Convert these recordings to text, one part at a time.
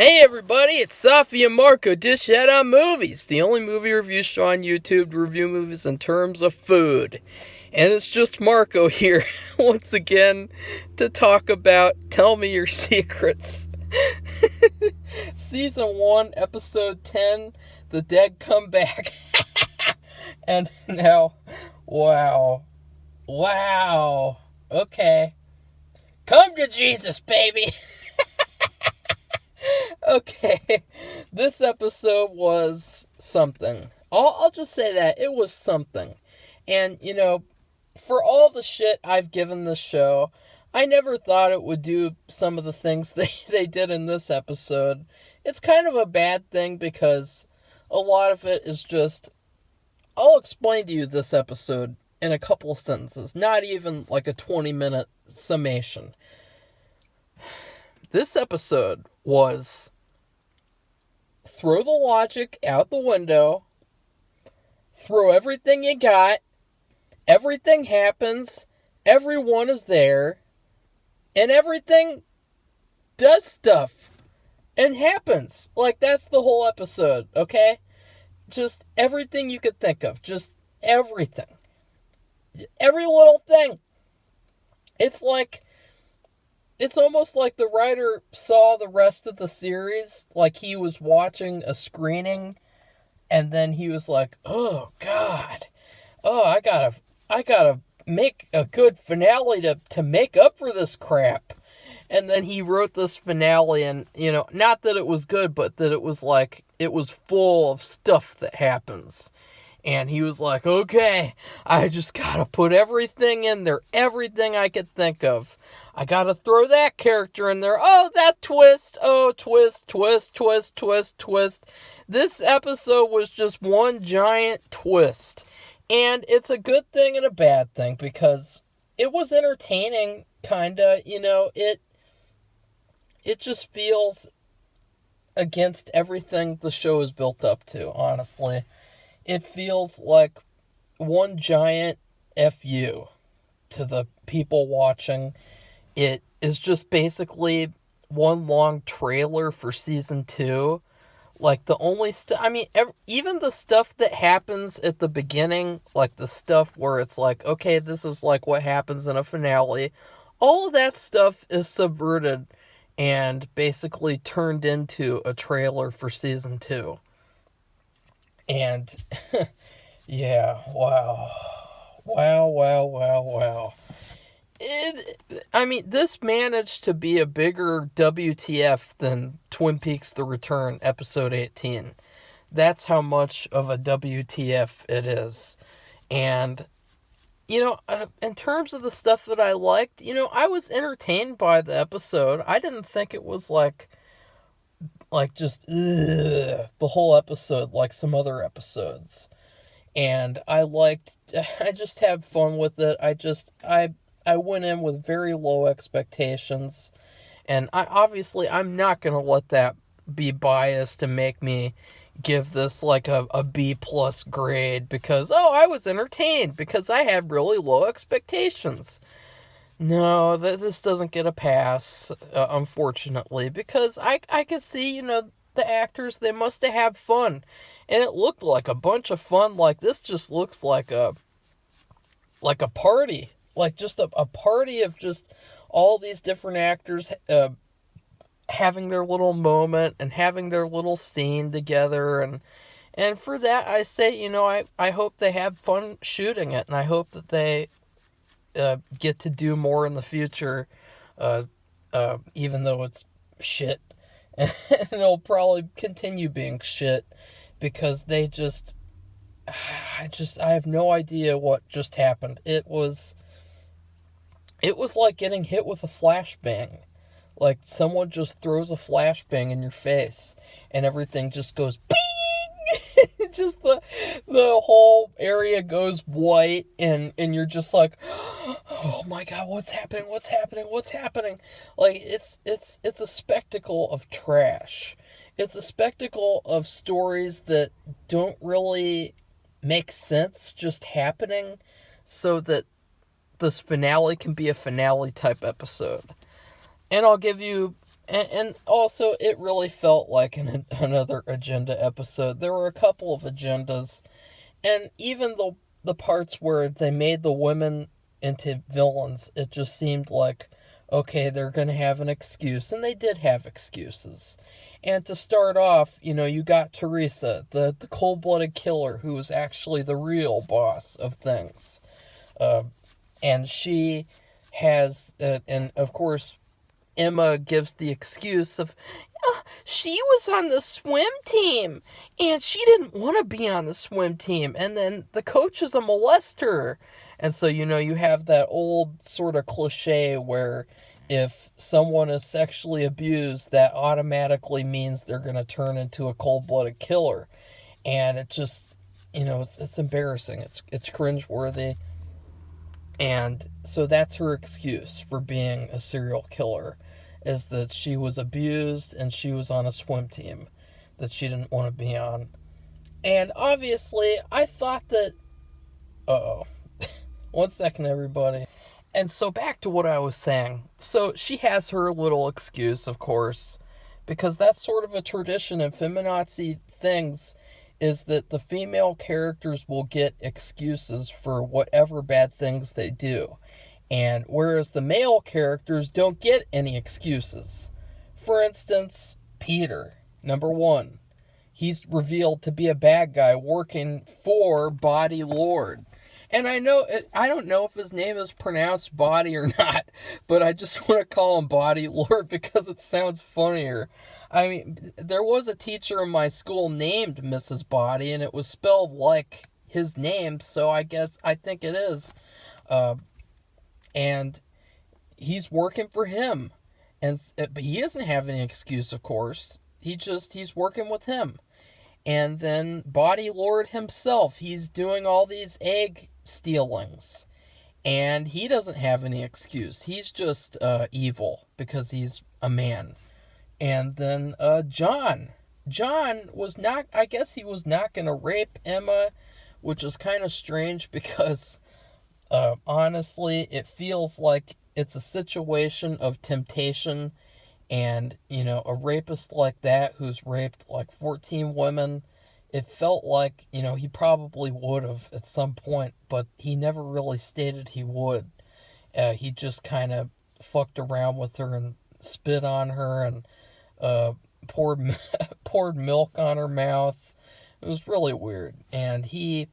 Hey everybody, it's Safi and Marco, Dish Head on Movies, the only movie review show on YouTube to review movies in terms of food. And it's just Marco here, once again, to talk about Tell Me Your Secrets. Season 1, Episode 10, The Dead Come Back. And now, wow, okay. Come to Jesus, baby! Okay, this episode was something. I'll just say that. It was something. And, for all the shit I've given this show, I never thought it would do some of the things they did in this episode. It's kind of a bad thing because a lot of it is just... I'll explain to you this episode in a couple of sentences, not even like a 20-minute summation. This episode was throw the logic out the window, throw everything you got, everything happens, everyone is there, and everything does stuff and happens. Like, that's the whole episode, okay? Just everything you could think of. Just everything. Every little thing. It's almost like the writer saw the rest of the series, like he was watching a screening, and then he was like, oh, God. Oh, I gotta make a good finale to make up for this crap. And then he wrote this finale, and, not that it was good, but that it was like, it was full of stuff that happens. And he was like, okay, I just gotta put everything in there, everything I could think of. I gotta throw that character in there. Oh, that twist. Oh, twist. This episode was just one giant twist. And it's a good thing and a bad thing because it was entertaining, kinda. It just feels against everything the show is built up to, honestly. It feels like one giant FU to the people watching. It is just basically one long trailer for season 2. Like, the only even the stuff that happens at the beginning, like the stuff where it's like, okay, this is like what happens in a finale, all of that stuff is subverted and basically turned into a trailer for season 2. And, yeah, wow. This managed to be a bigger WTF than Twin Peaks The Return, episode 18. That's how much of a WTF it is. And, in terms of the stuff that I liked, I was entertained by the episode. I didn't think it was like just the whole episode like some other episodes. And I just had fun with it. I went in with very low expectations, and I'm not going to let that be biased to make me give this like a B+ grade because, I was entertained because I had really low expectations. No, this doesn't get a pass, unfortunately, because I could see, the actors, they must have had fun, and it looked like a bunch of fun. Like, this just looks like a party. Like, just a party of just all these different actors having their little moment and having their little scene together. And for that, I say, I hope they have fun shooting it. And I hope that they get to do more in the future, even though it's shit. And it'll probably continue being shit because they I have no idea what just happened. It was like getting hit with a flashbang. Like, someone just throws a flashbang in your face, and everything just goes bing! Just the whole area goes white, and you're just like, oh my God, what's happening? Like, it's a spectacle of trash. It's a spectacle of stories that don't really make sense just happening so that this finale can be a finale type episode. And I'll give you And also, it really felt like another agenda episode. There were a couple of agendas, and even the parts where they made the women into villains, it just seemed like, okay, they're going to have an excuse, and they did have excuses. And to start off, you got Teresa, the cold-blooded killer, who was actually the real boss of things. And she has, and of course, Emma gives the excuse of, she was on the swim team and she didn't want to be on the swim team, and then the coach is a molester. And so, you have that old sort of cliche where if someone is sexually abused, that automatically means they're going to turn into a cold-blooded killer. And it just, it's embarrassing. It's cringeworthy. And so that's her excuse for being a serial killer, is that she was abused and she was on a swim team that she didn't want to be on. And obviously, I thought that... Uh-oh. One second, everybody. And so back to what I was saying. So she has her little excuse, of course, because that's sort of a tradition in feminazi things, is that the female characters will get excuses for whatever bad things they do. And whereas the male characters don't get any excuses. For instance, Peter, number 1. He's revealed to be a bad guy working for Body Lord. And I don't know if his name is pronounced Body or not, but I just want to call him Body Lord because it sounds funnier. I mean, there was a teacher in my school named Mrs. Body, and it was spelled like his name, so I think it is. And he's working for him. But he doesn't have any excuse, of course. He's working with him. And then Body Lord himself, he's doing all these egg stealings. And he doesn't have any excuse. He's just evil because he's a man. And then John was not, I guess he was not going to rape Emma, which is kind of strange because honestly, it feels like it's a situation of temptation. And, a rapist like that who's raped like 14 women, it felt like, he probably would have at some point, but he never really stated he would. He just kind of fucked around with her and spit on her and poured milk on her mouth. It was really weird. And he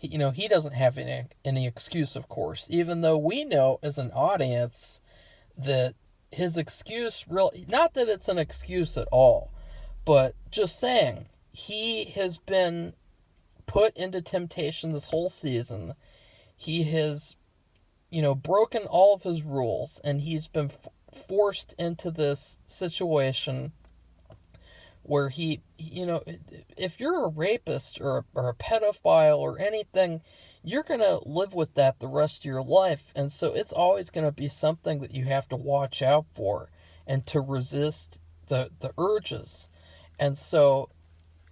doesn't have any excuse, of course, even though we know as an audience that his excuse, really, not that it's an excuse at all, but just saying, he has been put into temptation this whole season. He has, broken all of his rules, and he's been forced into this situation where if you're a rapist or a pedophile or anything, you're going to live with that the rest of your life. And so it's always going to be something that you have to watch out for and to resist the urges. And so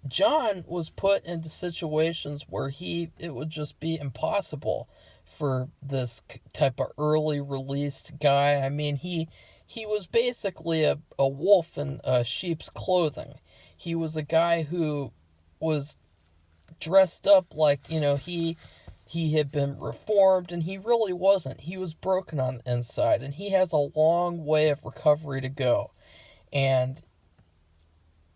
John was put into situations where it would just be impossible for this type of early released guy. I mean, he was basically a wolf in sheep's clothing. He was a guy who was dressed up like, he had been reformed, and he really wasn't. He was broken on the inside, and he has a long way of recovery to go. And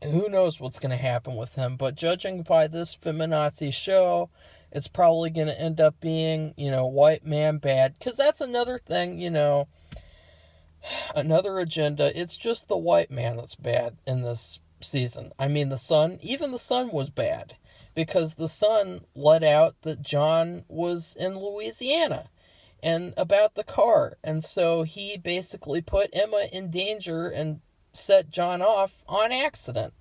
who knows what's going to happen with him. But judging by this feminazi show, it's probably going to end up being, white man bad. Because that's another thing, another agenda. It's just the white man that's bad in this season. I mean, the son was bad. Because the son let out that John was in Louisiana and about the car. And so he basically put Emma in danger and set John off on accident.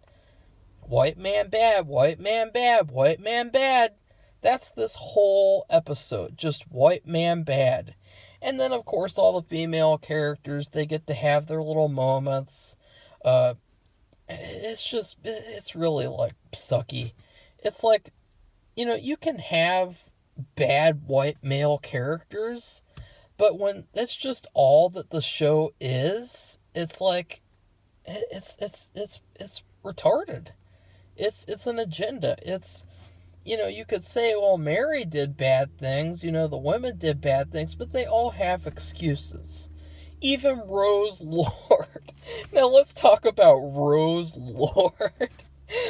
White man bad, white man bad, white man bad. That's this whole episode, just white man bad. And then, of course, all the female characters, they get to have their little moments. It's really, like, sucky. It's like, you can have bad white male characters, but when that's just all that the show is, it's like, it's retarded. It's an agenda. It's, you could say, well, Mary did bad things, the women did bad things, but they all have excuses. Even Rose Lord. Now let's talk about Rose Lord.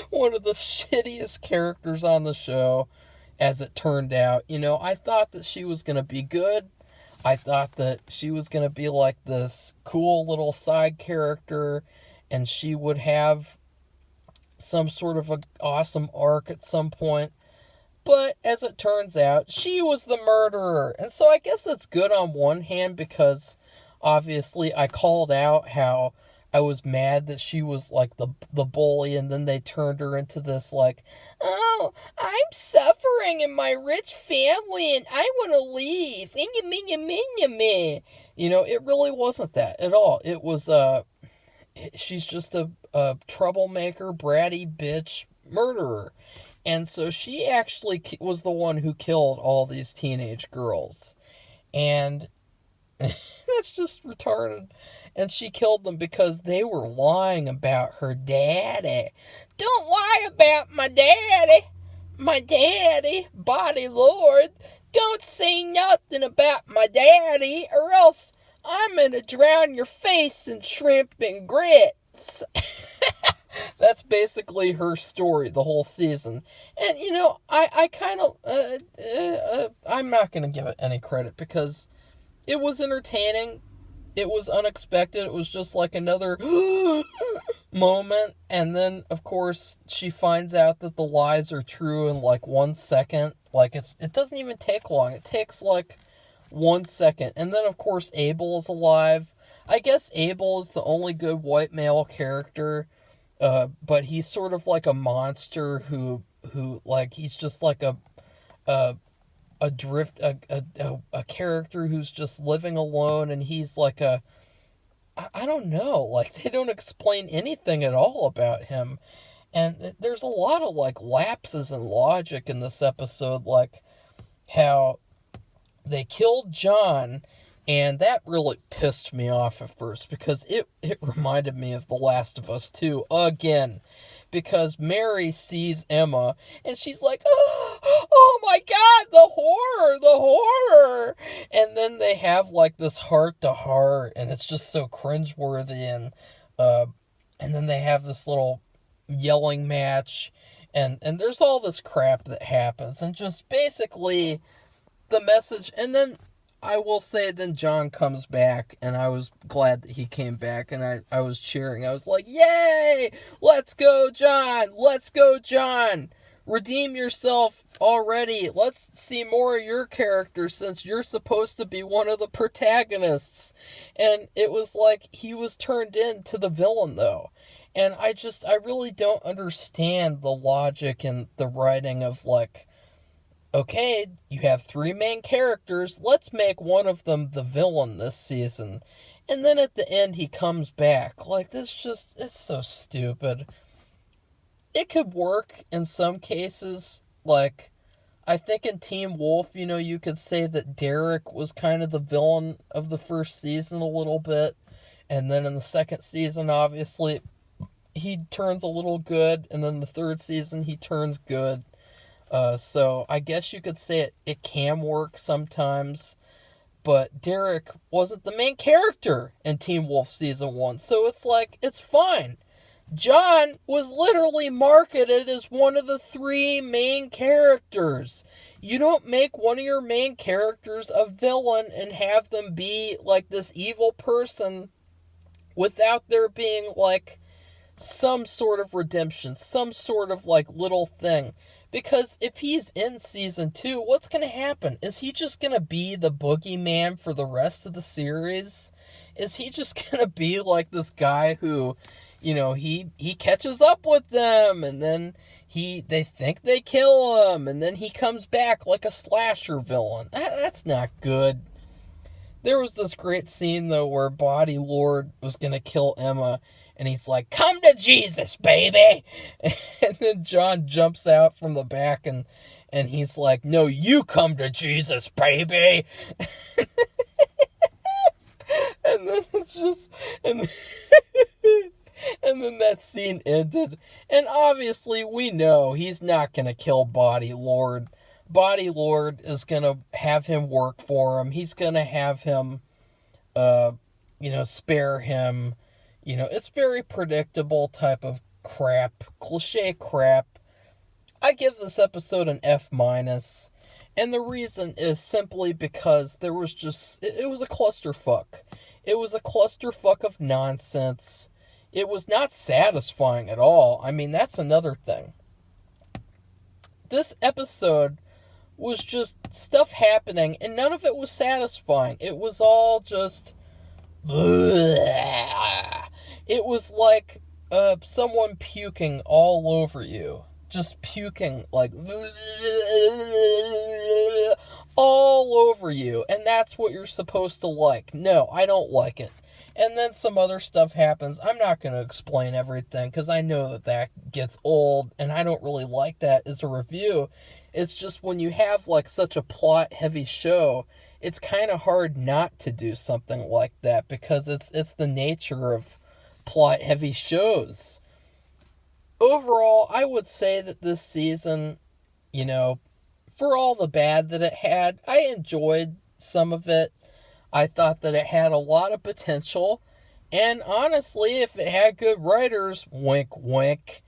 One of the shittiest characters on the show, as it turned out. I thought that she was going to be good. I thought that she was going to be like this cool little side character, and she would have some sort of an awesome arc at some point. But as it turns out, she was the murderer. And so I guess it's good on one hand, because obviously I called out how I was mad that she was like the bully, and then they turned her into this like, oh, I'm suffering in my rich family and I want to leave. It really wasn't that at all. It was she's just a troublemaker, bratty bitch murderer. And so she actually was the one who killed all these teenage girls. And that's just retarded. And she killed them because they were lying about her daddy. Don't lie about my daddy. My daddy, Body Lord. Don't say nothing about my daddy, or else I'm gonna drown your face in shrimp and grits. That's basically her story the whole season. And, I kind of, I'm not going to give it any credit, because it was entertaining. It was unexpected. It was just like another moment. And then, of course, she finds out that the lies are true in like 1 second. Like, it doesn't even take long. It takes like 1 second. And then, of course, Abel is alive. I guess Abel is the only good white male character. But he's sort of like a monster who like, he's just like a character who's just living alone, and he's like I don't know, like, they don't explain anything at all about him. And there's a lot of like lapses in logic in this episode, like how they killed John. And that really pissed me off at first, because it reminded me of The Last of Us 2 again. Because Mary sees Emma, and she's like, oh my god, the horror. And then they have like this heart-to-heart, and it's just so cringeworthy. And then they have this little yelling match, and there's all this crap that happens. And just basically the message, and then I will say, then John comes back, and I was glad that he came back, and I was cheering. I was like, yay! Let's go, John! Let's go, John! Redeem yourself already. Let's see more of your character, since you're supposed to be one of the protagonists. And it was like he was turned into the villain, though. And I really don't understand the logic and the writing of, like, okay, you have 3 main characters, let's make one of them the villain this season. And then at the end he comes back. Like, it's so stupid. It could work in some cases. Like, I think in Teen Wolf, you could say that Derek was kind of the villain of the first season a little bit. And then in the second season, obviously, he turns a little good. And then the third season, he turns good. So I guess you could say it can work sometimes, but Derek wasn't the main character in Teen Wolf Season 1, so it's like, it's fine. John was literally marketed as one of the 3 main characters. You don't make one of your main characters a villain and have them be like this evil person without there being like some sort of redemption, some sort of like little thing. Because if he's in season 2, what's going to happen? Is he just going to be the boogeyman for the rest of the series? Is he just going to be like this guy who, he catches up with them, and then they think they kill him, and then he comes back like a slasher villain? That's not good. There was this great scene, though, where Body Lord was going to kill Emma, and he's like, come to Jesus, baby! And then John jumps out from the back, and he's like, no, you come to Jesus, baby! And then it's just... And then that scene ended. And obviously, we know he's not going to kill Body Lord. Body Lord is going to have him work for him. He's going to have him, spare him. It's very predictable type of crap, cliche crap. I give this episode an F minus. And the reason is simply because there was just, it was a clusterfuck. It was a clusterfuck of nonsense. It was not satisfying at all. I mean, that's another thing. This episode was just stuff happening, and none of it was satisfying. It was all just... It was like someone puking all over you. Just puking, like... all over you. And that's what you're supposed to like. No, I don't like it. And then some other stuff happens. I'm not going to explain everything because I know that gets old and I don't really like that as a review. It's just when you have like such a plot-heavy show, it's kind of hard not to do something like that because it's the nature of plot-heavy shows. Overall, I would say that this season, for all the bad that it had, I enjoyed some of it. I thought that it had a lot of potential. And honestly, if it had good writers, wink, wink,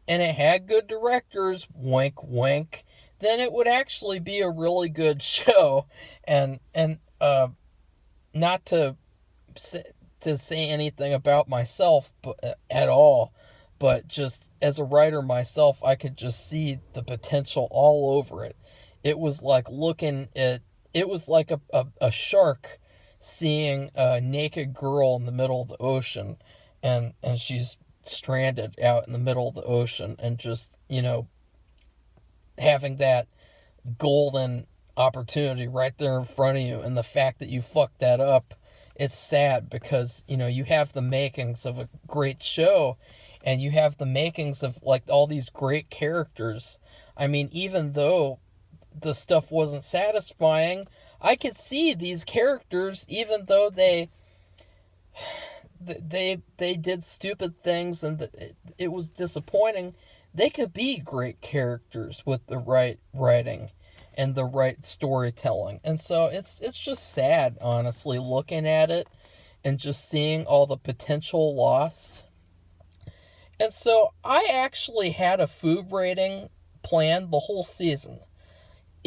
and it had good directors, wink, wink, then it would actually be a really good show. And not to say anything about myself at all, but just as a writer myself, I could just see the potential all over it. It was like it was like a shark seeing a naked girl in the middle of the ocean, and she's stranded out in the middle of the ocean, and just, having that golden opportunity right there in front of you, and the fact that you fucked that up, it's sad because, you have the makings of a great show, and you have the makings of, like, all these great characters. I mean, even though the stuff wasn't satisfying, I could see these characters, even though they did stupid things and it was disappointing, they could be great characters with the right writing and the right storytelling. And so it's just sad, honestly, looking at it and just seeing all the potential lost. And so I actually had a food rating planned the whole season.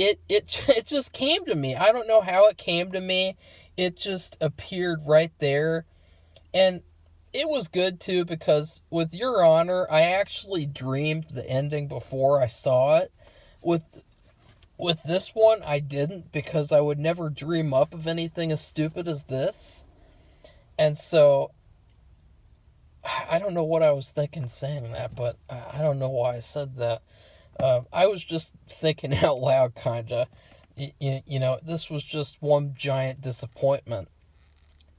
It just came to me. I don't know how it came to me. It just appeared right there. And it was good too because with Your Honor, I actually dreamed the ending before I saw it. With this one, I didn't, because I would never dream up of anything as stupid as this. And so I don't know what I was thinking saying that, but I don't know why I said that. I was just thinking out loud, kind of. This was just one giant disappointment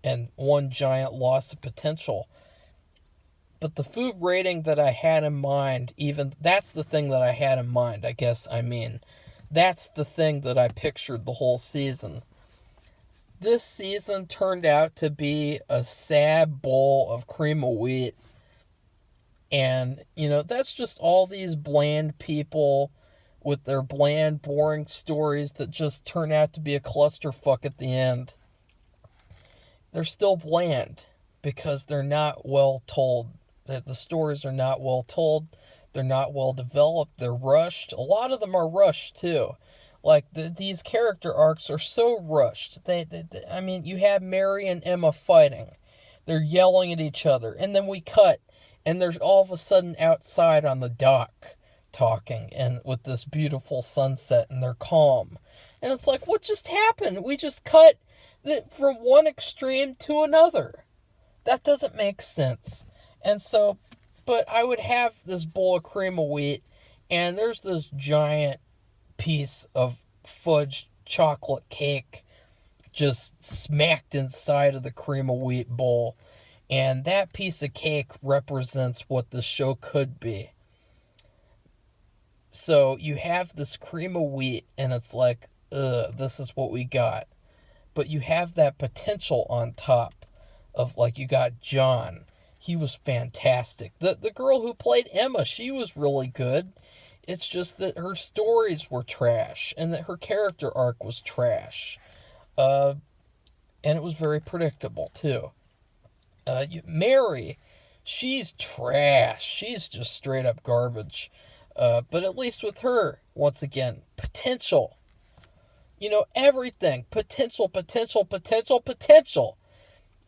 and one giant loss of potential. But the food rating that I had in mind, that's the thing that I had in mind, I guess I mean. That's the thing that I pictured the whole season. This season turned out to be a sad bowl of cream of wheat. And, that's just all these bland people with their bland, boring stories that just turn out to be a clusterfuck at the end. They're still bland because they're not well told. The stories are not well told. They're not well developed. They're rushed. A lot of them are rushed, too. Like, these character arcs are so rushed. I mean, you have Mary and Emma fighting. They're yelling at each other. And then we cut. And there's all of a sudden outside on the dock talking. And with this beautiful sunset. And they're calm. And it's like, what just happened? We just cut from one extreme to another. That doesn't make sense. And so, but I would have this bowl of cream of wheat, and there's this giant piece of fudge chocolate cake just smacked inside of the cream of wheat bowl. And that piece of cake represents what the show could be. So you have this cream of wheat, and it's like, this is what we got. But you have that potential on top of, like, you got John, he was fantastic. The girl who played Emma, she was really good. It's just that her stories were trash and that her character arc was trash. Uh, and it was very predictable, too. Mary, she's trash. She's just straight up garbage. But at least with her, once again, potential. Everything. Potential, potential, potential, potential.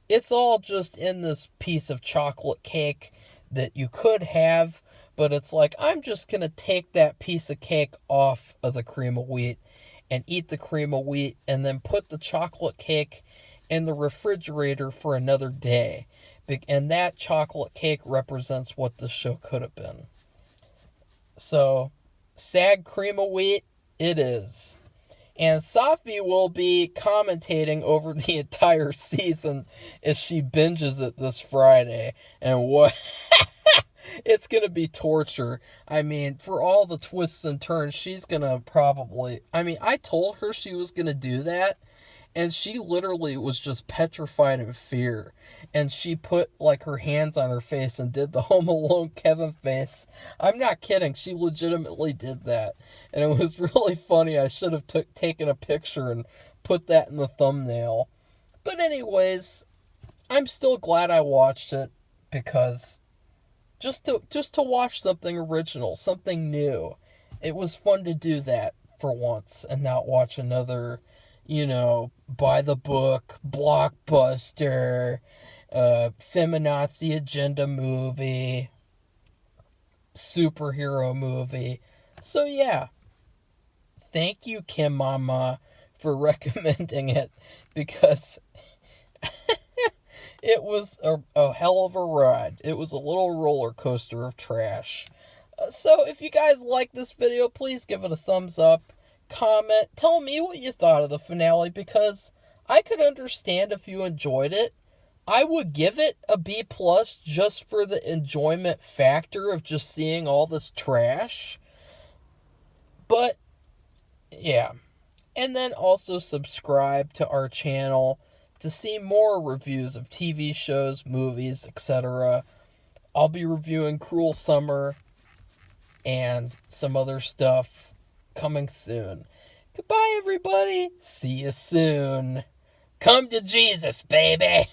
It's all just in this piece of chocolate cake that you could have, but it's like, I'm just going to take that piece of cake off of the cream of wheat and eat the cream of wheat and then put the chocolate cake in the refrigerator for another day. And that chocolate cake represents what the show could have been. So, SAG cream of wheat, it is. And Safi will be commentating over the entire season if she binges it this Friday. And what? It's going to be torture. I mean, for all the twists and turns, she's going to probably... I mean, I told her she was going to do that, and she literally was just petrified in fear. And she put, like, her hands on her face and did the Home Alone Kevin face. I'm not kidding. She legitimately did that. And it was really funny. I should have taken a picture and put that in the thumbnail. But anyways, I'm still glad I watched it, because just to watch something original, something new. It was fun to do that for once and not watch another, by the book, blockbuster, feminazi agenda movie, superhero movie. So yeah, thank you, Kim Mama, for recommending it, because it was a hell of a ride. It was a little roller coaster of trash. So if you guys like this video, please give it a thumbs up, comment, tell me what you thought of the finale, because I could understand if you enjoyed it. I would give it a B+ just for the enjoyment factor of just seeing all this trash. But yeah. And then also subscribe to our channel to see more reviews of TV shows, movies, etc. I'll be reviewing Cruel Summer and some other stuff coming soon. Goodbye, everybody. See you soon. Come to Jesus, baby.